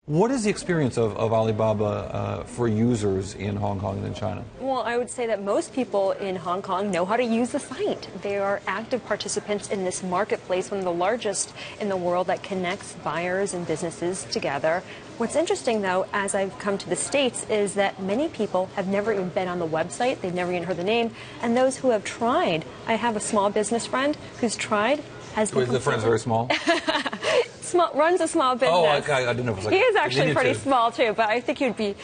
What is the experience of Alibaba for users in Hong Kong and in China? Well, I would say that most people in Hong Kong know how to use the site. They are active participants in this marketplace, one of the largest in the world that connects buyers and businesses together. What's interesting, though, as I've come to the States, is that many people have never even been on the website. They've never even heard the name. And those who have tried, I have a small business friend who's tried, has been The friend's very small? runs a small business. Oh, I didn't know if it was like he is actually pretty diminutive. small, too, but I think you'd be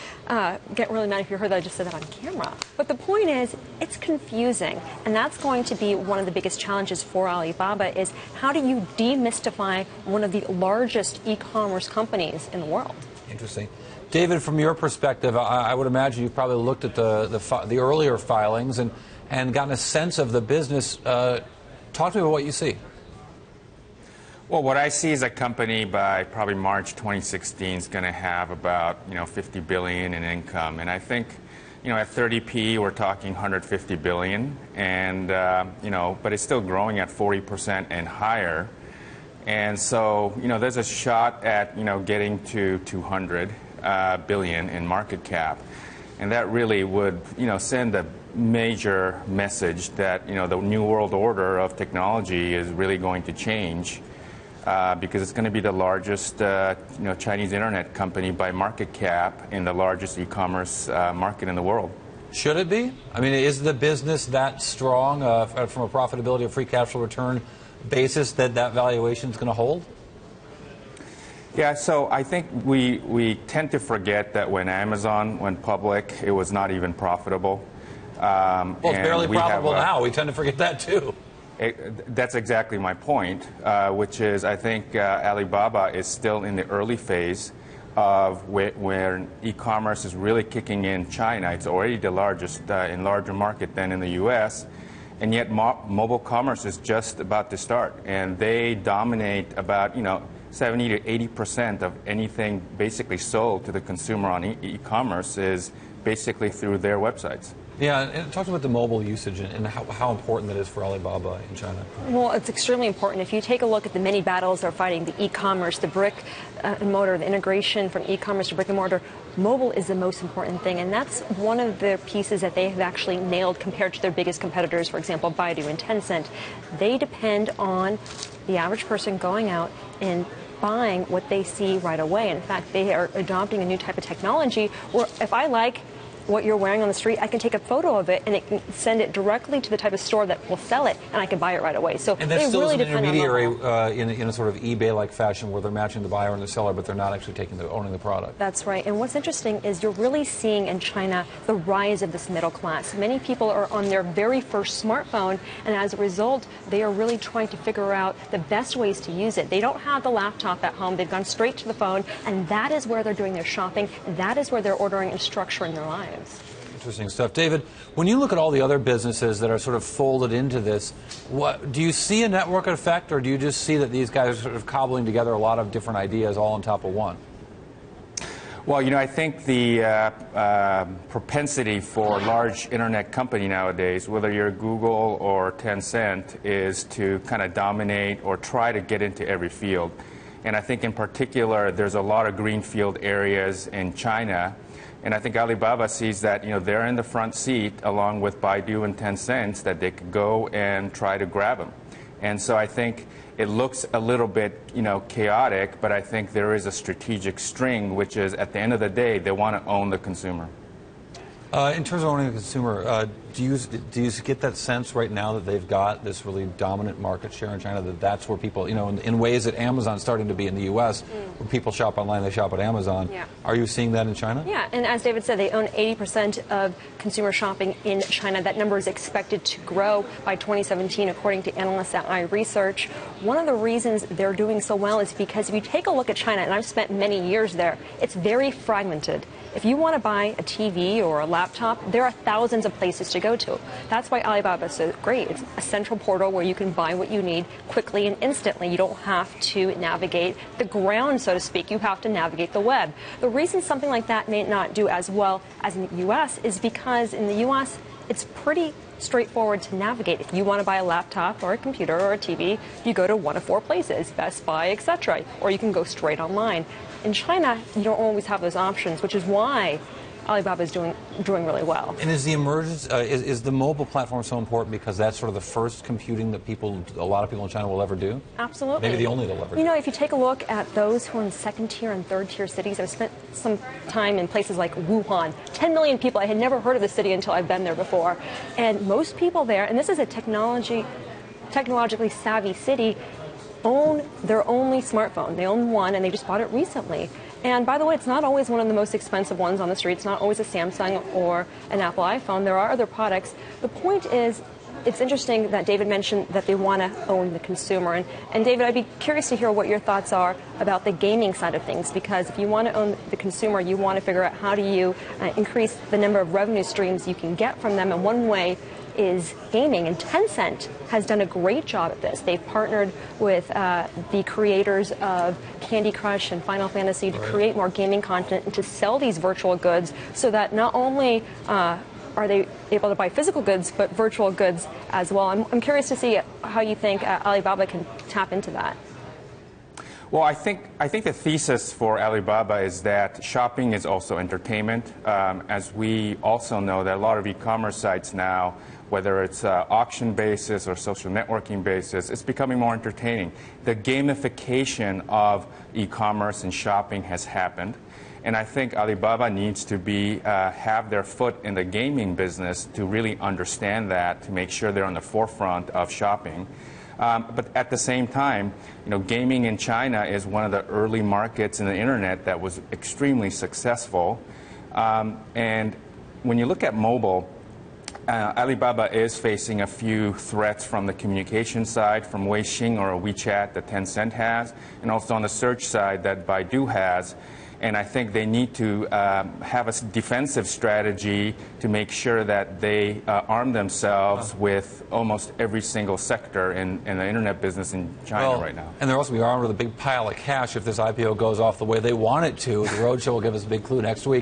get really mad if you heard that I just said that on camera. But the point is, it's confusing, and that's going to be one of the biggest challenges for Alibaba is how do you demystify one of the largest e-commerce companies in the world? Interesting. David, from your perspective, I would imagine you've probably looked at the earlier filings and gotten a sense of the business. Talk to me about what you see. Well, what I see is a company by probably March 2016 is going to have about 50 billion in income, and I think at 30p we're talking 150 billion, and but it's still growing at 40% and higher, and so there's a shot at getting to 200 billion in market cap, and that really would send a major message that the new world order of technology is really going to change. Because it's going to be the largest Chinese internet company by market cap in the largest e-commerce market in the world. Should it be? I mean, is the business that strong from a profitability or free cash flow return basis that valuation is going to hold? Yeah, so I think we tend to forget that when Amazon went public, it was not even profitable. Well, it's barely profitable now. We tend to forget that, too. That's exactly my point, which is I think Alibaba is still in the early phase of where e-commerce is really kicking in China. It's already the largest in larger market than in the U.S., and yet mobile commerce is just about to start, and they dominate about 70 to 80% of anything basically sold to the consumer on e-commerce is basically through their websites. Yeah, and talk about the mobile usage and how important that is for Alibaba in China. Well, it's extremely important. If you take a look at the many battles they're fighting, the e-commerce, the brick and mortar, the integration from e-commerce to brick and mortar, mobile is the most important thing. And that's one of the pieces that they have actually nailed compared to their biggest competitors, for example, Baidu and Tencent. They depend on the average person going out and buying what they see right away. In fact, they are adopting a new type of technology where if I like what you're wearing on the street, I can take a photo of it and it can send it directly to the type of store that will sell it, and I can buy it right away. So and they still really is an depend intermediary on in a sort of eBay-like fashion where they're matching the buyer and the seller, but they're not actually owning the product. That's right. And what's interesting is you're really seeing in China the rise of this middle class. Many people are on their very first smartphone, and as a result, they are really trying to figure out the best ways to use it. They don't have the laptop at home. They've gone straight to the phone, and that is where they're doing their shopping. That is where they're ordering and structuring their lives. Interesting stuff. David, when you look at all the other businesses that are sort of folded into this, do you see a network effect, or do you just see that these guys are sort of cobbling together a lot of different ideas all on top of one? Well, I think the propensity for a large internet company nowadays, whether you're Google or Tencent, is to kind of dominate or try to get into every field. And I think in particular, there's a lot of greenfield areas in China. And I think Alibaba sees that they're in the front seat along with Baidu and Tencent, that they could go and try to grab them. And so I think it looks a little bit chaotic, but I think there is a strategic string, which is at the end of the day they want to own the consumer. In terms of owning the consumer, do you get that sense right now that they've got this really dominant market share in China, that's where people, in ways that Amazon's starting to be in the U.S., where people shop online, they shop at Amazon. Yeah. Are you seeing that in China? Yeah, and as David said, they own 80% of consumer shopping in China. That number is expected to grow by 2017, according to analysts at iResearch. One of the reasons they're doing so well is because if you take a look at China, and I've spent many years there, it's very fragmented. If you want to buy a TV or a laptop, there are thousands of places to go to. That's why Alibaba is so great. It's a central portal where you can buy what you need quickly and instantly. You don't have to navigate the ground, so to speak. You have to navigate the web. The reason something like that may not do as well as in the U.S. is because in the U.S., it's pretty straightforward to navigate. If you want to buy a laptop or a computer or a TV, you go to one of four places, Best Buy, etc., or you can go straight online. In China, you don't always have those options, which is why Alibaba is doing really well. And is the emergence, is the mobile platform so important because that's sort of the first computing that a lot of people in China will ever do? Absolutely. Maybe the only they'll ever do. You know, if you take a look at those who are in second-tier and third-tier cities, I've spent some time in places like Wuhan. 10 million people. I had never heard of the city until I've been there before. And most people there, and this is a technologically savvy city, own their only smartphone. They own one, and they just bought it recently. And by the way, it's not always one of the most expensive ones on the street. It's not always a Samsung or an Apple iPhone. There are other products. The point is, it's interesting that David mentioned that they want to own the consumer. And David, I'd be curious to hear what your thoughts are about the gaming side of things, because if you want to own the consumer, you want to figure out how do you increase the number of revenue streams you can get from them. And one way is gaming, and Tencent has done a great job at this. They've partnered with the creators of Candy Crush and Final Fantasy to create more gaming content and to sell these virtual goods so that not only are they able to buy physical goods, but virtual goods as well. I'm curious to see how you think Alibaba can tap into that. Well, I think the thesis for Alibaba is that shopping is also entertainment. As we also know that a lot of e-commerce sites now, whether it's auction basis or social networking basis, it's becoming more entertaining. The gamification of e-commerce and shopping has happened. And I think Alibaba needs to have their foot in the gaming business to really understand that, to make sure they're on the forefront of shopping. But at the same time, gaming in China is one of the early markets in the internet that was extremely successful. And when you look at mobile, Alibaba is facing a few threats from the communication side, from Weixin or WeChat that Tencent has, and also on the search side that Baidu has. And I think they need to have a defensive strategy to make sure that they arm themselves with almost every single sector in the internet business in China right now. And they'll also be armed with a big pile of cash if this IPO goes off the way they want it to. The Roadshow will give us a big clue next week.